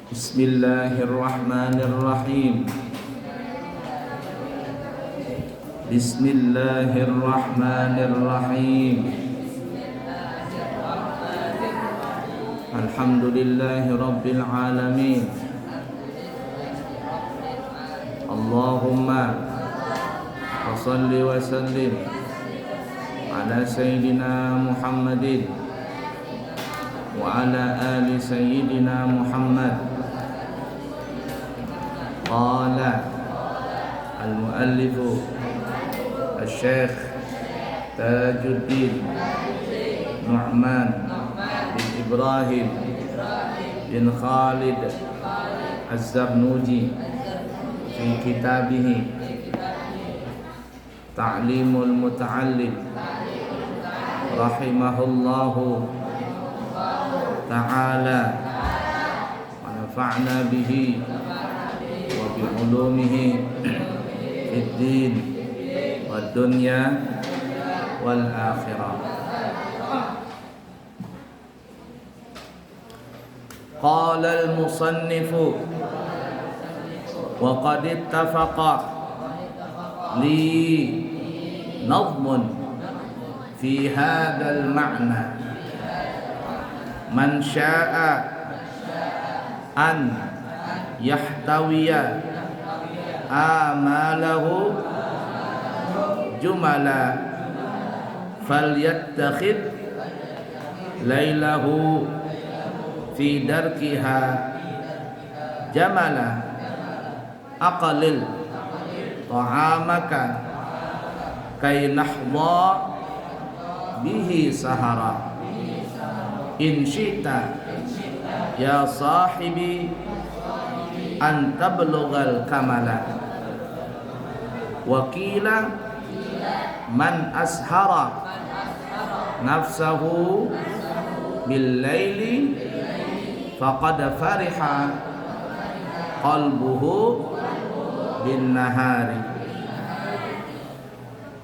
Bismillahirrahmanirrahim. Bismillahirrahmanirrahim. Alhamdulillahi rabbil alamin. Allahumma salli wa sallim ala sayyidina Muhammadin wa ala ali sayyidina Muhammad. Qala al-muallifu al-syekh Tajuddin Nu'man bin Ibrahim bin Khalid Az-Zarnuji fi kitabihi Ta'limul Muta'allim rahimahullahu ta'ala wa nafa'na bihi بعلومه في الدين والدنيا والآخرة. قال المصنف وقد اتفق لي نظم في هذا المعنى من شاء أن yahtawiya amalahu jumala falyattakhid lailahu fi darkiha jamala aqlil ta'amaka kay nahdha bihi sahara in syi'ta ya sahibi an tablughal kamala wa qila man ashara nafsahu bil laili faqad fariha qalbuhu bin nahari.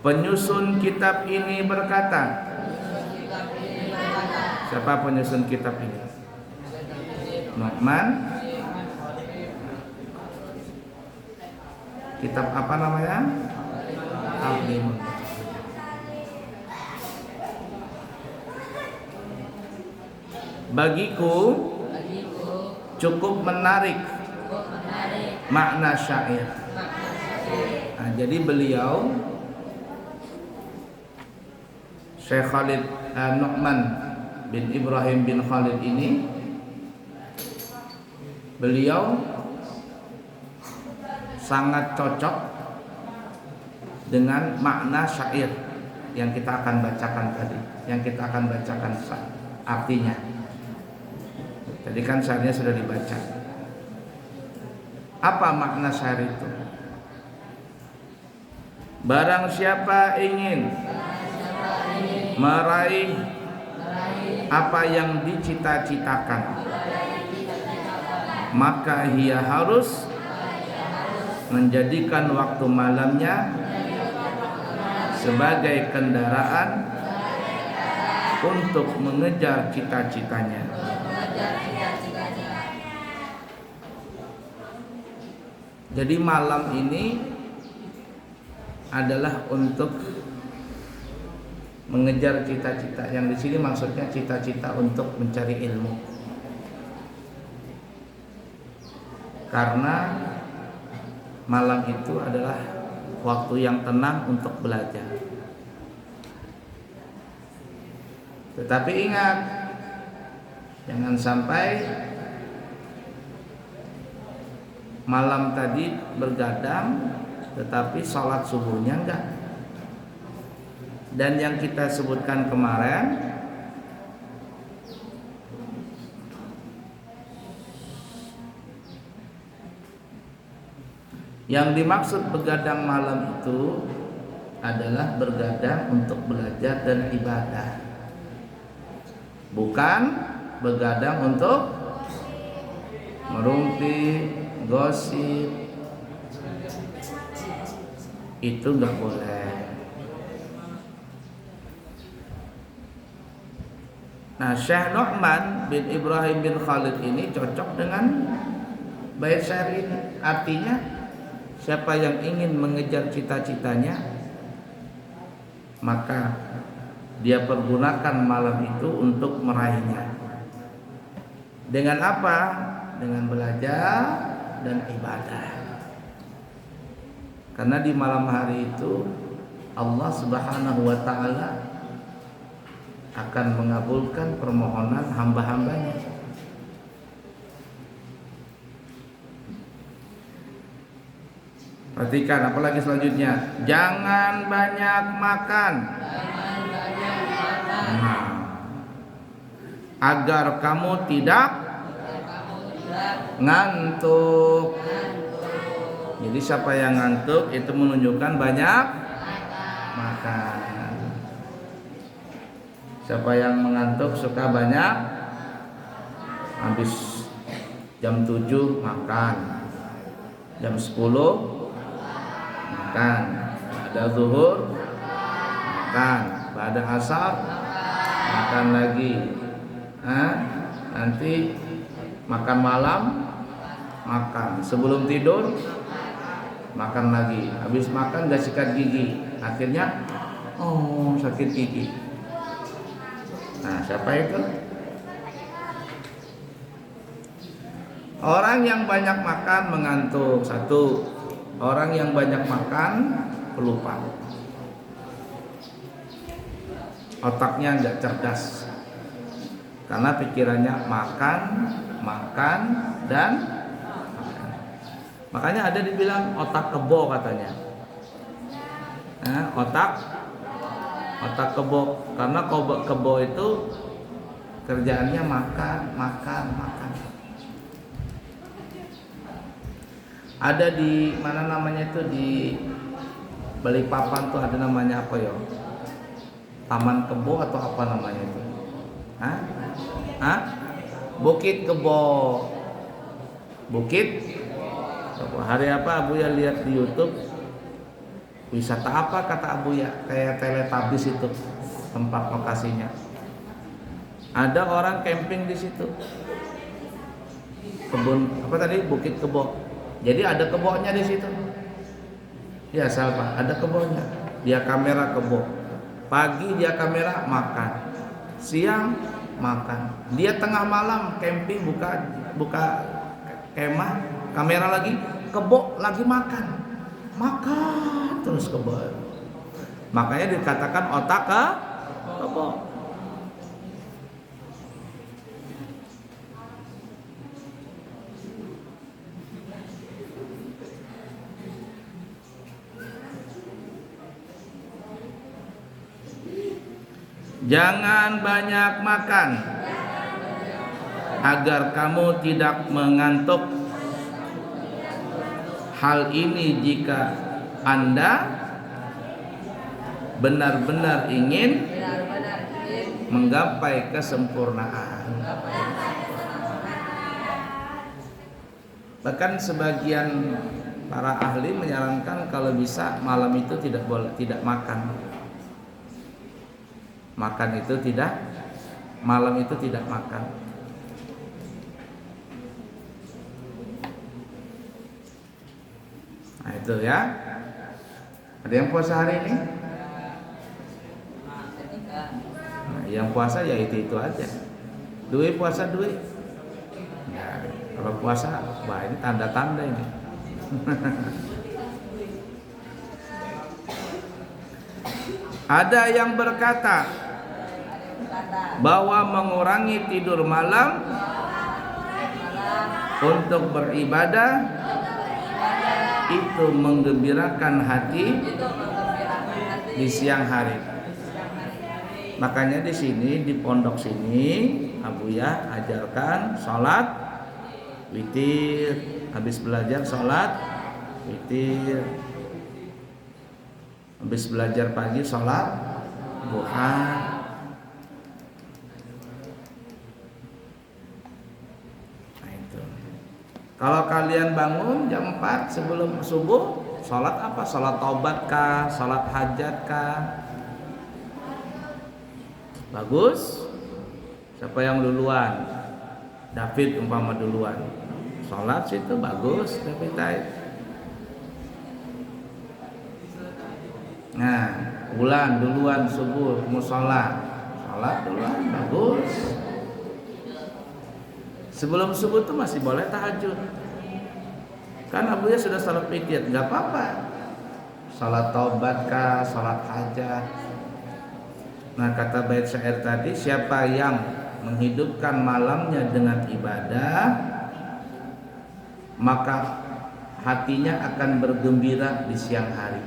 Penyusun kitab ini berkata, siapa penyusun kitab ini? Nu'man. Kitab apa namanya? Ta'limul. Bagiku cukup menarik makna syair. Nah, jadi beliau Syekh Khalid Nu'man bin Ibrahim bin Khalid ini, beliau sangat cocok dengan makna syair yang kita akan bacakan tadi, yang kita akan bacakan artinya. Tadi kan syairnya sudah dibaca. Apa makna syair itu? Barang siapa ingin meraih apa yang dicita-citakan, maka ia harus menjadikan waktu malamnya sebagai kendaraan untuk mengejar cita-citanya. Jadi malam ini adalah untuk mengejar cita-cita. Yang di sini maksudnya cita-cita untuk mencari ilmu. Karena malam itu adalah waktu yang tenang untuk belajar. Tetapi ingat, jangan sampai malam tadi bergadang tetapi sholat subuhnya enggak. Dan yang kita sebutkan kemarin, yang dimaksud begadang malam itu adalah bergadang untuk belajar dan ibadah, bukan begadang untuk merumpi, gosip. Itu nggak boleh. Nah, Syekh Nu'man bin Ibrahim bin Khalid ini cocok dengan bait syair ini. Artinya, siapa yang ingin mengejar cita-citanya, maka dia pergunakan malam itu untuk meraihnya. Dengan apa? Dengan belajar dan ibadah. Karena di malam hari itu Allah Subhanahu wa taala akan mengabulkan permohonan hamba-hambanya. Perhatikan apalagi selanjutnya, jangan banyak makan. Nah, agar kamu tidak ngantuk. Jadi siapa yang ngantuk itu menunjukkan banyak makan. Siapa yang mengantuk suka banyak, habis jam 7 makan, jam 10 makan, ada zuhur makan, pada asar makan lagi, nanti makan malam makan, sebelum tidur makan lagi, habis makan gak sikat gigi, akhirnya sakit gigi. Nah, siapa itu? Orang yang banyak makan mengantuk. Satu, orang yang banyak makan pelupa, otaknya nggak cerdas karena pikirannya makan dan makan. Makanya ada dibilang otak kebo katanya. Otak kebo, karena kebo itu kerjaannya makan. Ada di mana namanya itu, di Balikpapan tuh ada namanya apa ya? Taman Kebo atau apa namanya itu? Bukit Kebo. Bukit Kebo. Hari apa Abu ya lihat di YouTube? Wisata apa kata Abu ya? Kayak Teletubbies itu tempat lokasinya. Ada orang camping di situ. Kebun apa tadi? Bukit Kebo. Jadi ada kebunnya di situ. Ya Salva, ada kebunnya. Dia kamera kebo. Pagi dia kamera makan. Siang makan. Dia tengah malam camping buka kemah, kamera lagi, kebo lagi makan. Makan terus kebo. Makanya dikatakan otak kebo. Jangan banyak makan agar kamu tidak mengantuk. Hal ini jika Anda benar-benar ingin menggapai kesempurnaan. Bahkan sebagian para ahli menyarankan kalau bisa malam itu tidak makan. Malam itu tidak makan. Nah itu ya. Ada yang puasa hari ini? Nah, yang puasa ya itu aja. Dwi puasa Dwi. Ya, kalau puasa, wah ini tanda-tanda ini. Ada yang berkata bahwa mengurangi tidur malam untuk beribadah itu menggembirakan hati di siang hari. Makanya di sini di pondok sini Abu ya ajarkan sholat witir, habis belajar sholat witir, habis belajar pagi sholat duha. Kalau kalian bangun jam 4 sebelum subuh, sholat apa? Sholat taubat kah? Sholat hajat kah? Bagus. Siapa yang duluan? David umpama duluan. Sholat situ bagus, David taib. Nah, bulan duluan subuh musola. Sholat duluan bagus. Sebelum subuh tuh masih boleh tahajud. Kan abuya sudah salat witir, nggak apa-apa. Salat taubat kah, salat hajat. Nah, kata bait syair tadi, siapa yang menghidupkan malamnya dengan ibadah, maka hatinya akan bergembira di siang hari.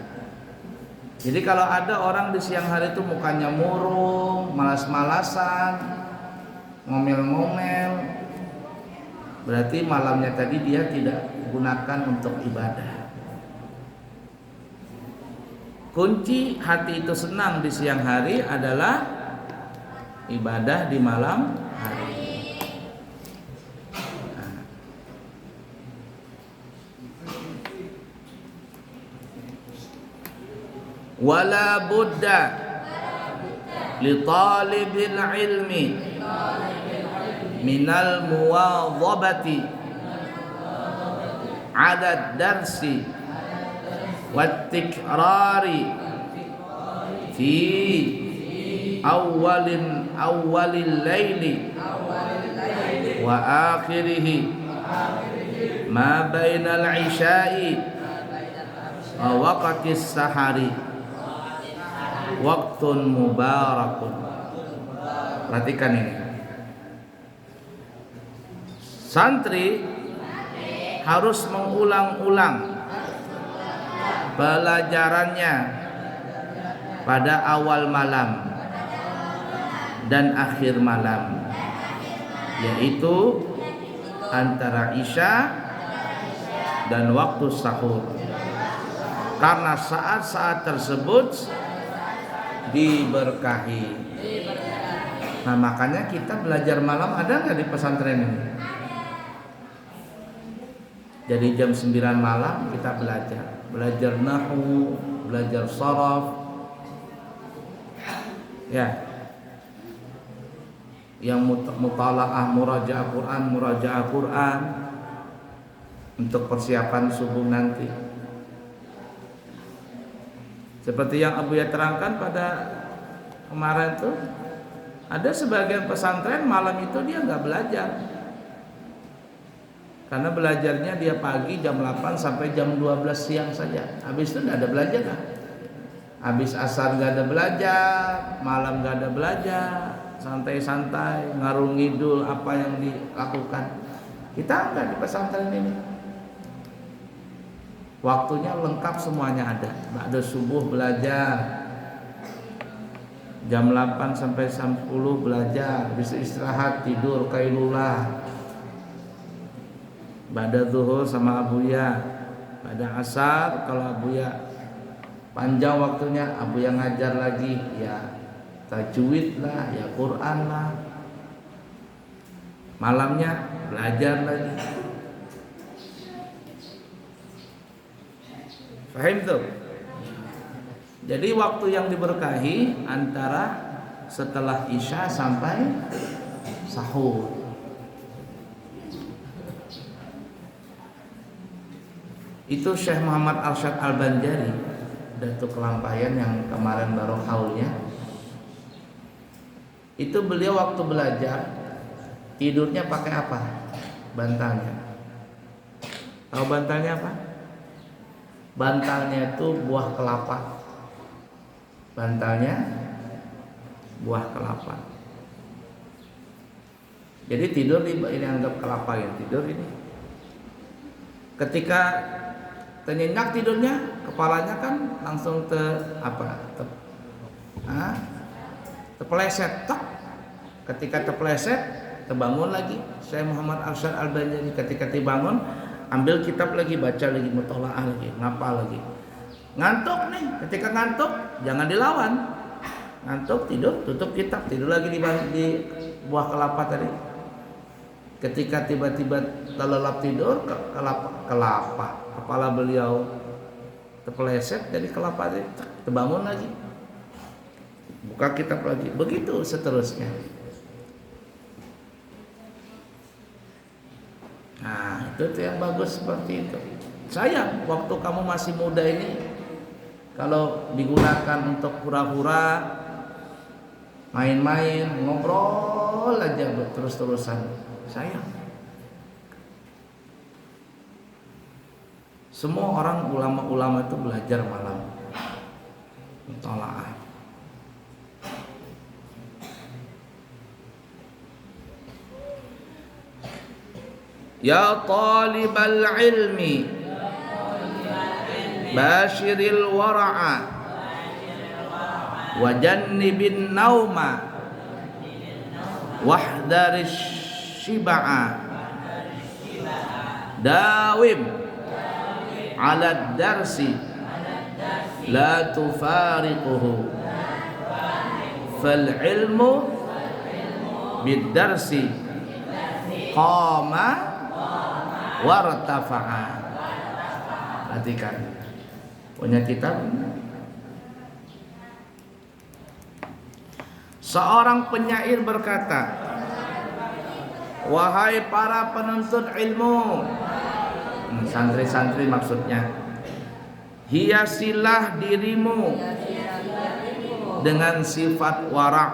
Jadi kalau ada orang di siang hari itu mukanya murung, malas-malasan, ngomel-ngomel, berarti malamnya tadi dia tidak gunakan untuk ibadah. Kunci hati itu senang di siang hari adalah ibadah di malam hari. Wala budda li talibil ilmi minal muwadhabati adad darsi wat tikrari fi awwalil laili wa akhirih ma bainal isya'i wa waqtis sahari waktun mubarakun. Perhatikan ini. Santri harus mengulang-ulang pelajarannya pada awal malam dan akhir malam, yaitu antara isya dan waktu sahur, karena saat-saat tersebut diberkahi. Nah, makanya kita belajar malam ada nggak di pesantren ini? Jadi jam 9 malam kita belajar nahwu, belajar sharaf, ya, yang mutalaah, murajaah Quran untuk persiapan subuh nanti. Seperti yang Abuya terangkan pada kemarin tuh, ada sebagian pesantren malam itu dia nggak belajar, karena belajarnya dia pagi jam 8 sampai jam 12 siang saja. Habis itu nggak ada belajar kan? Habis asar nggak ada belajar, malam nggak ada belajar, santai-santai ngarung ngidul apa yang dilakukan. Kita nggak di pesantren ini. Waktunya lengkap, semuanya ada. Ba'da subuh belajar, jam 8 sampai 10 belajar, bisa istirahat, tidur, kailulah. Ba'da zuhur sama Abuya, pada asar kalau Abuya panjang waktunya, Abuya ngajar lagi, ya tajwid lah, ya Quran lah. Malamnya belajar lagi. Paham tuh? Jadi waktu yang diberkahi antara setelah isya sampai sahur. Itu Syekh Muhammad Arsyad Al-Banjari, Datuk Kelampayan yang kemarin baru haulnya. Itu beliau waktu belajar tidurnya pakai apa? Bantalnya. Tahu bantalnya apa? Bantalnya itu buah kelapa. Bantalnya buah kelapa. Jadi tidur ini anggap kelapa ya, tidur ini. Ketika tenyenyak tidurnya, kepalanya kan langsung terpeleset. Ketika terpeleset, terbangun lagi. Syekh Muhammad Arsyad Al-Banjari ketika terbangun, ambil kitab lagi, baca lagi, mutolaah lagi, ngapal lagi. Ngantuk nih, ketika ngantuk jangan dilawan. Ngantuk tidur, tutup kitab, tidur lagi di buah kelapa tadi. Ketika tiba-tiba terlelap tidur, kelapa, kepala beliau terpeleset dari kelapa tadi, terbangun lagi. Buka kitab lagi, begitu seterusnya. Itu yang bagus seperti itu. Sayang waktu kamu masih muda ini kalau digunakan untuk hura-hura, main-main, ngobrol aja terus-terusan. Sayang. Semua orang ulama-ulama itu belajar malam. Mutalaah. Ya talibal ilmi bashiril wara'a wa jannibin nauma wahdarish shiba'a dawim ala darsi la tufariquhu fal ilmu bid darsi qama wartafa'a. Perhatikan, punya kitab. Seorang penyair berkata, wahai para penuntut ilmu, santri-santri maksudnya, hiasilah dirimu dengan sifat wara'.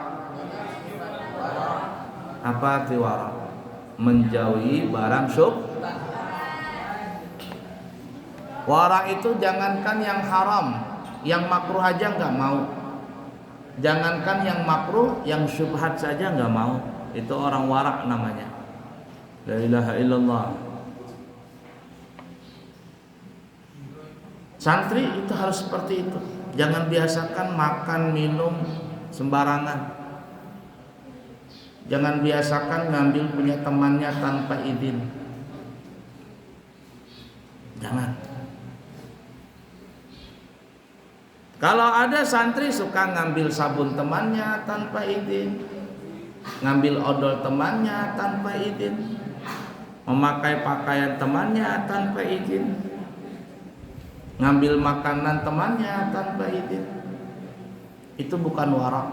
Apa arti wara'? Menjauhi barang syubhat. Wara itu jangankan yang haram, yang makruh aja nggak mau. Jangankan yang makruh, yang syubhat saja nggak mau. Itu orang wara namanya. La ilaha illallah. Santri itu harus seperti itu. Jangan biasakan makan minum sembarangan. Jangan biasakan ngambil punya temannya tanpa izin. Jangan. Kalau ada santri suka ngambil sabun temannya tanpa izin, ngambil odol temannya tanpa izin, memakai pakaian temannya tanpa izin, ngambil makanan temannya tanpa izin, itu bukan wara'.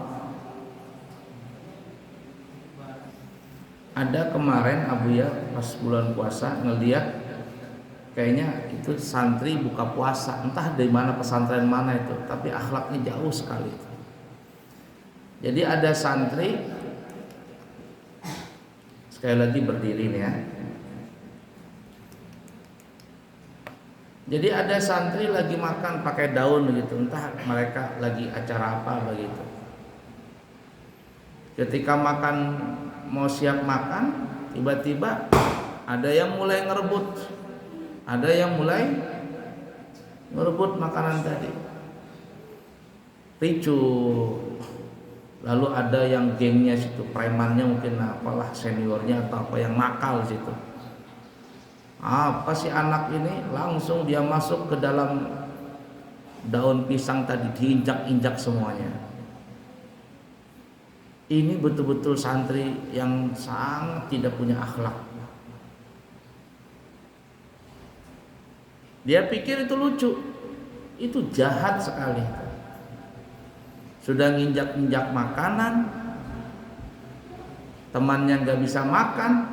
Ada kemarin Abuya pas bulan puasa ngeliat kayaknya itu santri buka puasa, entah dari mana pesantren mana itu, tapi akhlaknya jauh sekali. Jadi ada santri, sekali lagi berdiri nih ya. Jadi ada santri lagi makan pakai daun begitu, entah mereka lagi acara apa begitu. Ketika makan, mau siap makan, tiba-tiba ada yang mulai ngerebut. Ada yang mulai ngerebut makanan tadi, ricu. Lalu ada yang gengnya situ, premannya mungkin apalah, seniornya atau apa yang nakal situ. Apa sih anak ini? Langsung dia masuk ke dalam daun pisang tadi, diinjak-injak semuanya. Ini betul-betul santri yang sangat tidak punya akhlak. Dia pikir itu lucu, itu jahat sekali. Sudah nginjak-injak makanan, temannya nggak bisa makan,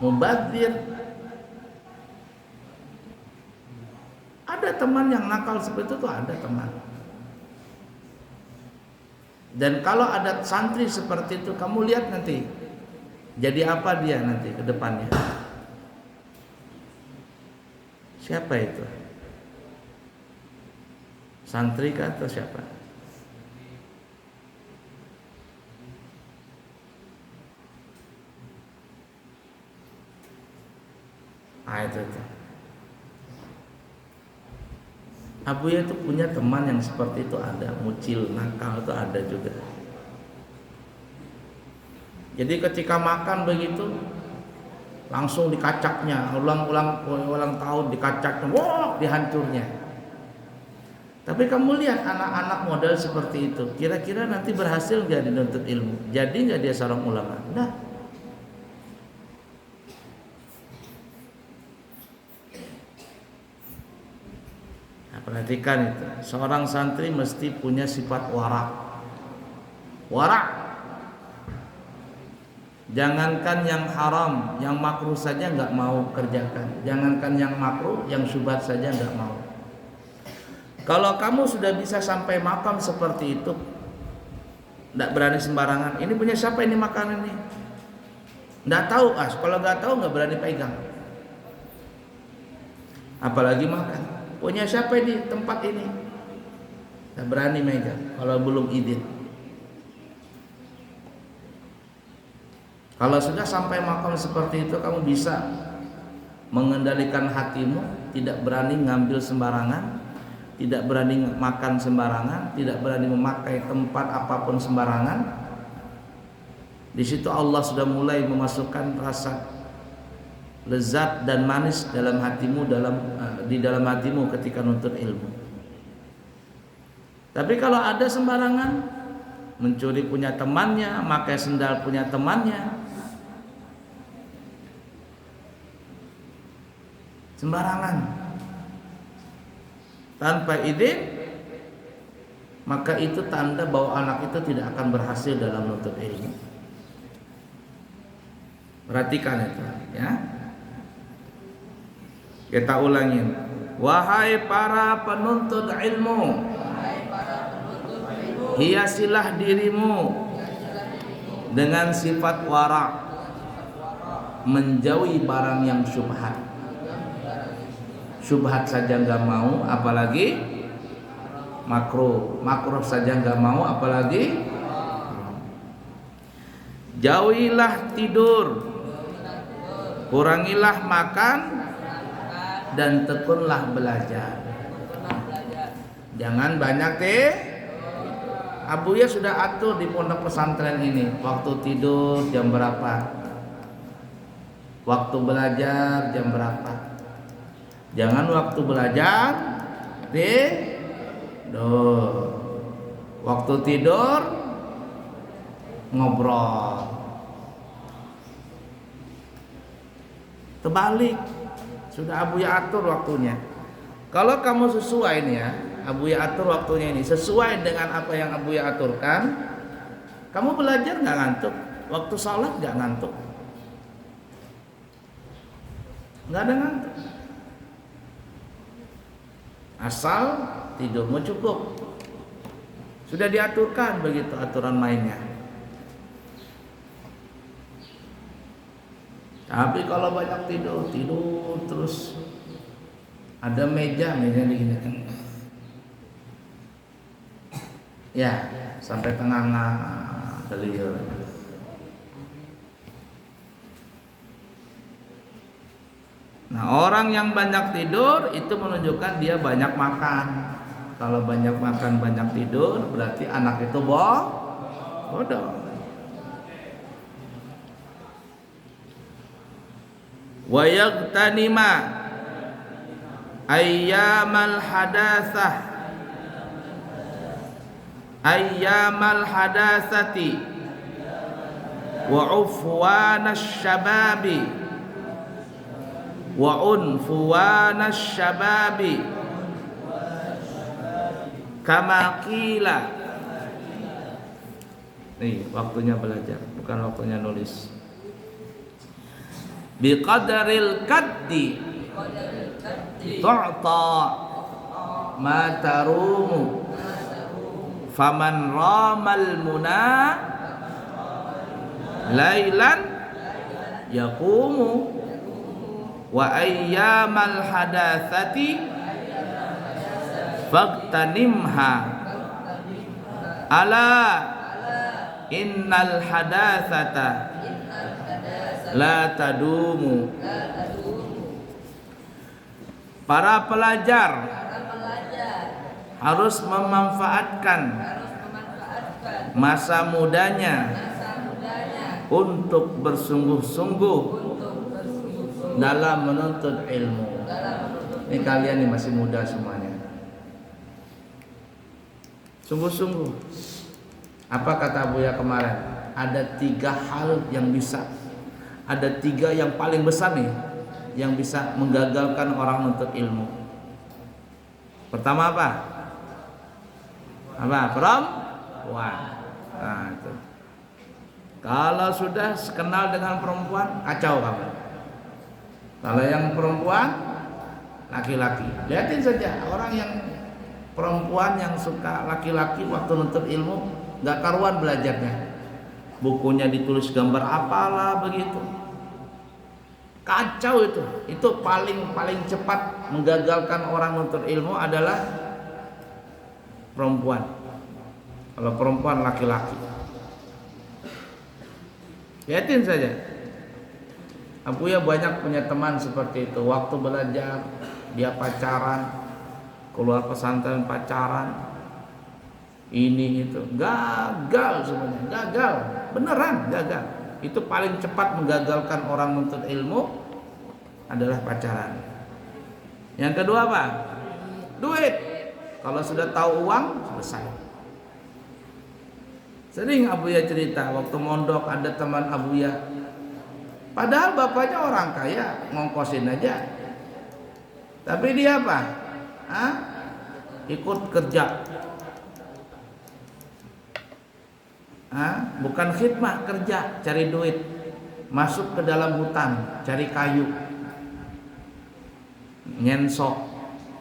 mubadzir. Ada teman yang nakal seperti itu tuh, ada teman. Dan kalau ada santri seperti itu, kamu lihat nanti jadi apa dia nanti ke depannya. Siapa itu? Santri kah atau siapa? Itu. Abuya itu punya teman yang seperti itu, ada mucil, nakal itu ada juga. Jadi ketika makan begitu, langsung dikacaknya, ulang tahun dikacaknya, wah, dihancurnya. Tapi kamu lihat anak-anak model seperti itu, kira-kira nanti berhasil nggak menuntut ilmu? Jadi nggak dia seorang ulama? Nah, perhatikan itu, seorang santri mesti punya sifat wara'. Jangankan yang haram, yang makruh saja nggak mau kerjakan. Jangankan yang makruh, yang syubhat saja nggak mau. Kalau kamu sudah bisa sampai makam seperti itu, nggak berani sembarangan. Ini punya siapa ini makanan ini? Nggak tahu, kalau nggak tahu nggak berani pegang. Apalagi makan. Punya siapa ini tempat ini? Nggak berani megang kalau belum izin. Kalau sudah sampai makam seperti itu, kamu bisa mengendalikan hatimu, tidak berani ngambil sembarangan, tidak berani makan sembarangan, tidak berani memakai tempat apapun sembarangan. Di situ Allah sudah mulai memasukkan rasa lezat dan manis dalam hatimu, di dalam hatimu ketika nuntut ilmu. Tapi kalau ada sembarangan, mencuri punya temannya, pakai sendal punya temannya, sembarangan tanpa izin, maka itu tanda bahwa anak itu tidak akan berhasil dalam menuntut ilmu. Perhatikan itu, ya. Kita ulangin. Wahai para penuntut ilmu, hiasilah dirimu dengan sifat wara', menjauhi barang yang syubhat. Syubhat saja nggak mau, apalagi makruh. Makruh saja nggak mau, apalagi jauhilah tidur, kurangilah makan, dan tekunlah belajar. Jangan banyak Abuya sudah atur di pondok pesantren ini, waktu tidur jam berapa, waktu belajar jam berapa. Jangan waktu belajar tidur, waktu tidur ngobrol. Terbalik, sudah Abuya atur waktunya. Kalau kamu sesuai nih ya, Abuya atur waktunya ini sesuai dengan apa yang Abuya aturkan, kamu belajar nggak ngantuk, waktu sholat nggak ngantuk, nggak ada ngantuk. Asal tidurmu cukup, sudah diaturkan begitu aturan mainnya. Tapi kalau banyak tidur terus, ada meja begini kan, ya sampai tengah beliau. Nah, orang yang banyak tidur itu menunjukkan dia banyak makan. Kalau banyak makan banyak tidur berarti anak itu bodoh. Wa yagtanima ayyamal hadasati wa ufwanash syababi wa unfuwanash syababi kama qila. Nih waktunya belajar, bukan waktunya nulis. Biqadaril kaddi tu'ta ma tarumu faman ramal muna lailan yaqumu wa ayyamal hadatsati faqtanimha ala innal hadatsata la tadumu. Para pelajar harus memanfaatkan masa mudanya untuk bersungguh-sungguh dalam menuntut ilmu. Ini kalian nih masih muda semuanya, sungguh-sungguh. Apa kata Buya kemarin? Ada 3 hal yang bisa, ada 3 yang paling besar nih yang bisa menggagalkan orang menuntut ilmu. Pertama apa? Perempuan. Nah, itu. Kalau sudah kenal dengan perempuan, kacau kamu. Kalau yang perempuan, laki-laki. Lihatin saja orang yang perempuan yang suka laki-laki waktu nuntut ilmu, nggak karuan belajarnya. Bukunya ditulis gambar apalah begitu. Kacau itu. Itu paling cepat menggagalkan orang nuntut ilmu adalah perempuan. Kalau perempuan laki-laki. Lihatin saja. Abuya banyak punya teman seperti itu. Waktu belajar dia pacaran, keluar pesantren pacaran, ini itu gagal semuanya, gagal, beneran gagal. Itu paling cepat menggagalkan orang menuntut ilmu adalah pacaran. Yang kedua apa? Duit. Kalau sudah tahu uang, selesai. Sering Abuya cerita waktu mondok ada teman Abuya. Padahal bapaknya orang kaya, ngongkosin aja. Tapi dia apa? Ikut kerja. Bukan khidmah, kerja, cari duit. Masuk ke dalam hutan, cari kayu. Nyensok.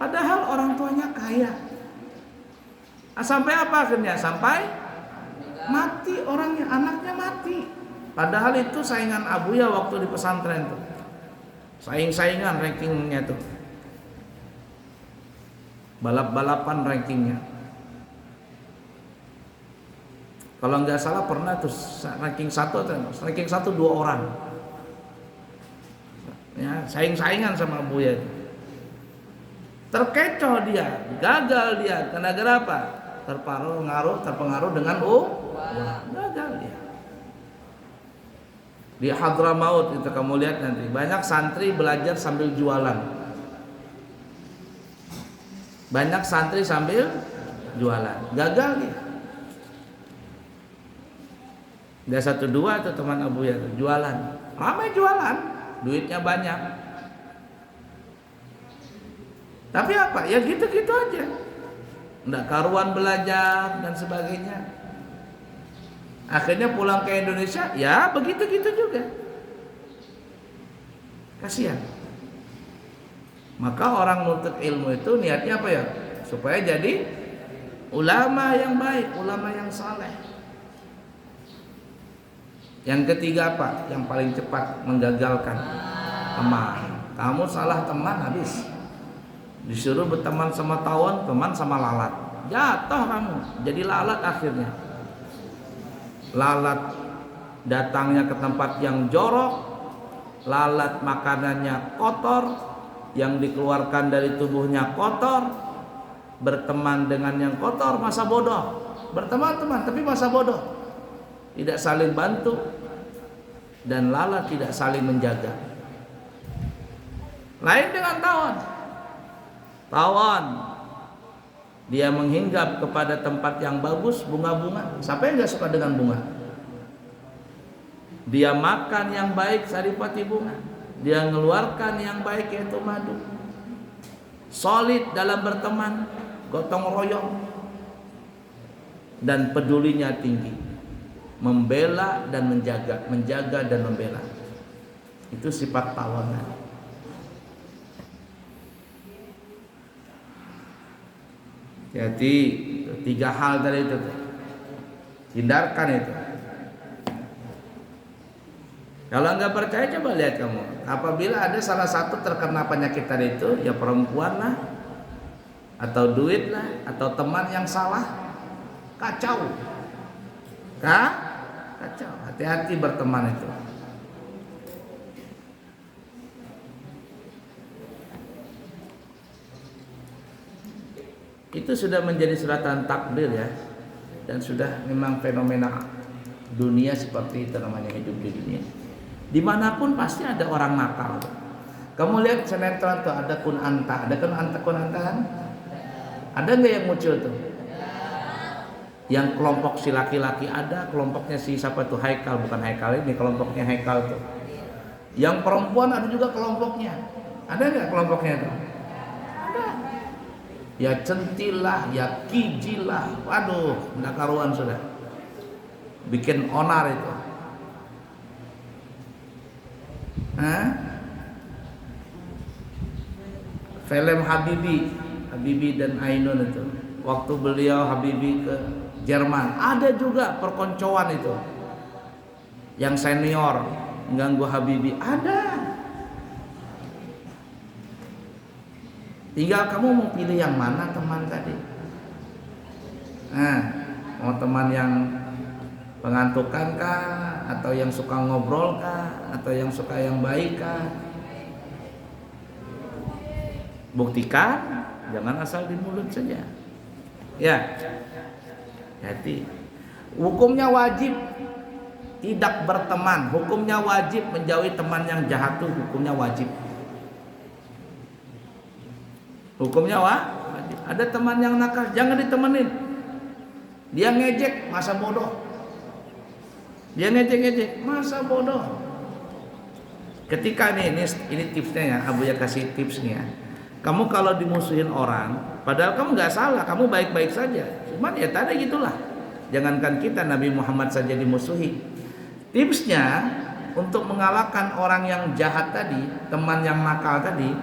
Padahal orang tuanya kaya. Sampai apa akhirnya? Sampai mati orangnya, anaknya mati. Padahal itu saingan Abuya waktu di pesantren tuh. Saing-saingan rankingnya tuh. Balap-balapan rankingnya. Kalau nggak salah pernah tuh ranking 1 atau ranking 1 2 orang. Ya, saing-saingan sama Abuya itu. Terkecoh dia, gagal dia. Karena apa? Terpengaruh dengan gagal dia. Di Hadramaut itu kamu lihat nanti banyak santri belajar sambil jualan. Banyak santri sambil jualan. Gagal dia. Dia 1 2 tuh teman Abuya tuh jualan. Ramai jualan, duitnya banyak. Tapi apa? Ya gitu-gitu aja. Nggak karuan belajar dan sebagainya. Akhirnya pulang ke Indonesia, ya begitu-gitu juga. Kasihan. Maka orang nuntut ilmu itu niatnya apa ya? Supaya jadi ulama yang baik, ulama yang saleh. Yang ketiga apa? Yang paling cepat menggagalkan teman. Kamu salah teman habis. Disuruh berteman sama tawon, teman sama lalat. Jatuh kamu, jadi lalat akhirnya. Lalat datangnya ke tempat yang jorok, lalat makanannya kotor, yang dikeluarkan dari tubuhnya kotor, berteman dengan yang kotor, masa bodoh. Berteman-teman tapi masa bodoh, tidak saling bantu, dan lalat tidak saling menjaga. Lain dengan tawon, dia menghinggap kepada tempat yang bagus, bunga-bunga. Siapa yang gak suka dengan bunga? Dia makan yang baik, saripati bunga. Dia mengeluarkan yang baik, yaitu madu. Solid dalam berteman, gotong royong, dan pedulinya tinggi. Membela dan menjaga dan membela. Itu sifat tawon. Jadi 3 hal tadi itu, hindarkan itu. Kalau nggak percaya coba lihat kamu. Apabila ada salah satu terkena penyakit tadi itu, ya perempuan lah, atau duit lah, atau teman yang salah, kacau. Kacau. Hati-hati berteman itu. Itu sudah menjadi suratan takdir ya, dan sudah memang fenomena dunia seperti itu namanya hidup di dunia. Dimanapun pasti ada orang nakal. Kamu lihat sinetron tuh ada Kunanta, Kunanta kan? Ada nggak yang muncul tuh? Yang kelompok si laki-laki ada, kelompoknya si siapa tuh Haikal, bukan Haikal ini, kelompoknya Haikal tuh. Yang perempuan ada juga kelompoknya. Ada nggak kelompoknya tuh? Ya centilah, ya kijilah, waduh, nggak karuan sudah. Bikin onar itu. Hah? Film Habibie dan Ainun itu. Waktu beliau Habibie ke Jerman, ada juga perkoncoan itu. Yang senior mengganggu Habibie, ada. Tinggal kamu mau pilih yang mana teman tadi. Nah, mau teman yang pengantukan kah, atau yang suka ngobrol kah, atau yang suka yang baik kah? Buktikan, jangan asal di mulut saja. Ya, hati. Hukumnya wajib tidak berteman, hukumnya wajib menjauhi teman yang jahat tuh, hukumnya wajib. Hukumnya wajib. Ada teman yang nakal, jangan ditemenin. Dia ngejek, masa bodoh. Dia ngejek, masa bodoh. Ketika ini tipsnya ya, Abuya kasih tips nih ya. Kamu kalau dimusuhin orang, padahal kamu nggak salah, kamu baik-baik saja. Cuman ya tadi gitulah. Jangankan kita, Nabi Muhammad saja dimusuhi. Tipsnya untuk mengalahkan orang yang jahat tadi, teman yang nakal tadi,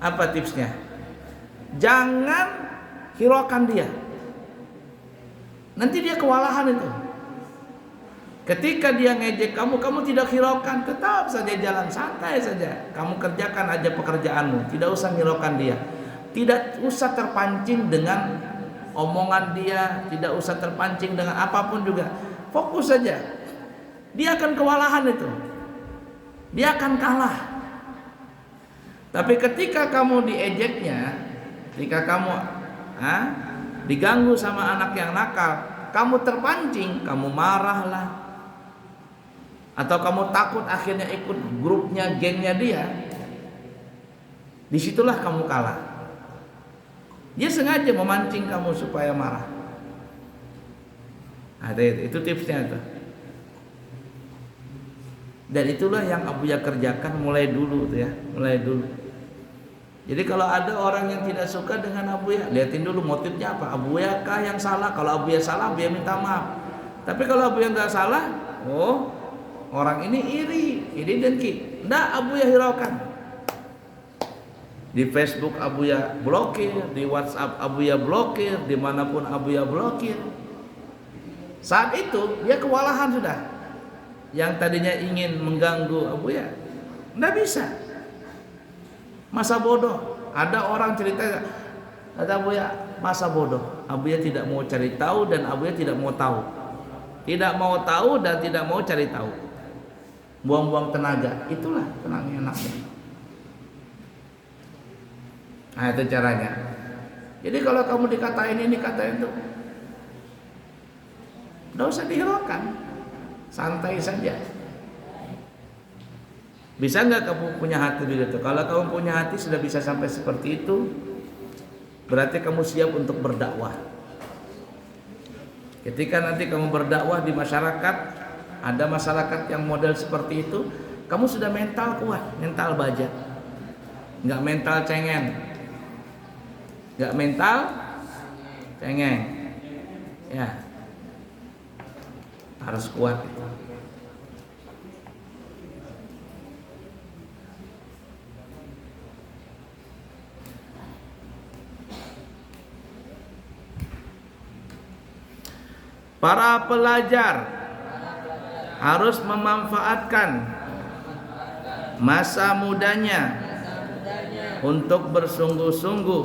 apa tipsnya? Jangan hiraukan dia. Nanti dia kewalahan itu. Ketika dia ngejek kamu tidak hiraukan, tetap saja jalan santai saja. Kamu kerjakan aja pekerjaanmu, tidak usah hiraukan dia. Tidak usah terpancing dengan omongan dia, tidak usah terpancing dengan apapun juga. Fokus saja. Dia akan kewalahan itu. Dia akan kalah. Tapi ketika kamu diejeknya, ketika kamu diganggu sama anak yang nakal, kamu terpancing, kamu marahlah, atau kamu takut akhirnya ikut grupnya, gengnya dia, disitulah kamu kalah. Dia sengaja memancing kamu supaya marah. Nah, itu tipsnya itu. Dan itulah yang Abuya kerjakan mulai dulu tuh ya, mulai dulu. Jadi kalau ada orang yang tidak suka dengan Abuya, lihatin dulu motifnya apa. Abuya kah yang salah? Kalau Abuya salah, Abuya minta maaf. Tapi kalau Abuya nggak salah, oh orang ini iri dengki. Nggak, Abuya hiraukan. Di Facebook Abuya blokir, di WhatsApp Abuya blokir, dimanapun Abuya blokir. Saat itu dia kewalahan sudah. Yang tadinya ingin mengganggu Abuya, nggak bisa. Masa bodoh. Ada orang cerita, kata Abuya, masa bodoh. Abuya tidak mau cari tahu dan Abuya tidak mau tahu. Tidak mau tahu dan tidak mau cari tahu. Buang-buang tenaga. Itulah tenangnya enaknya. Nah itu caranya. Jadi kalau kamu dikatain ini, katain itu, nggak usah dihiraukan. Santai saja. Bisa nggak kamu punya hati begitu? Kalau kamu punya hati sudah bisa sampai seperti itu, berarti kamu siap untuk berdakwah. Ketika nanti kamu berdakwah di masyarakat, ada masyarakat yang model seperti itu, kamu sudah mental kuat, mental baja, nggak mental cengeng, nggak mental cengeng, ya harus kuat. Para pelajar harus memanfaatkan masa mudanya untuk bersungguh-sungguh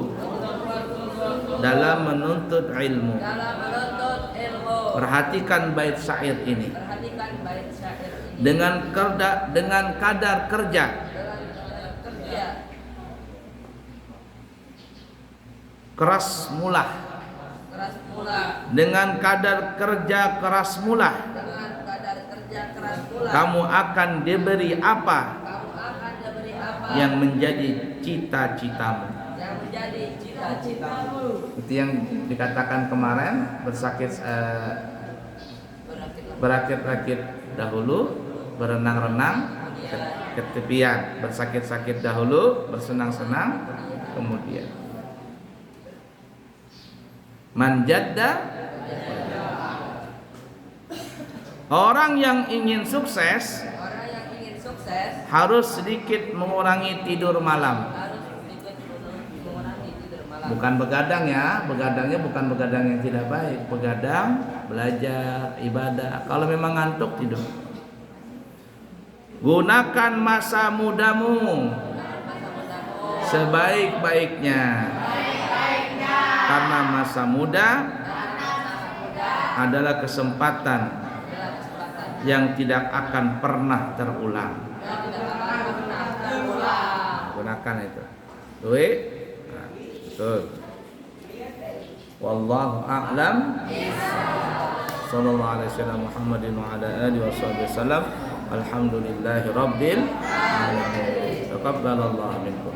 dalam menuntut ilmu. Perhatikan bait syair ini. Dengan kadar kerja keras mulah. Dengan kadar kerja keras mulah, kamu akan diberi apa yang menjadi cita-citamu. Itu yang dikatakan kemarin, berakit-rakit dahulu, berenang-renang ke tepian, bersakit-sakit dahulu, bersenang-senang kemudian. Manjadda, orang yang ingin sukses harus sedikit mengurangi tidur malam. Bukan begadang ya, begadangnya bukan begadang yang tidak baik, begadang, belajar, ibadah. Kalau memang ngantuk tidur. Gunakan masa mudamu sebaik-baiknya, karena masa muda adalah kesempatan yang tidak akan pernah terulang. Gunakan itu. Duit. Betul. Wallahu a'lam. Sallallahu alaihi wasallam Muhammadin wa ala alihi wasallam. Alhamdulillahi rabbil alamin. Taqabbalallahu minkum.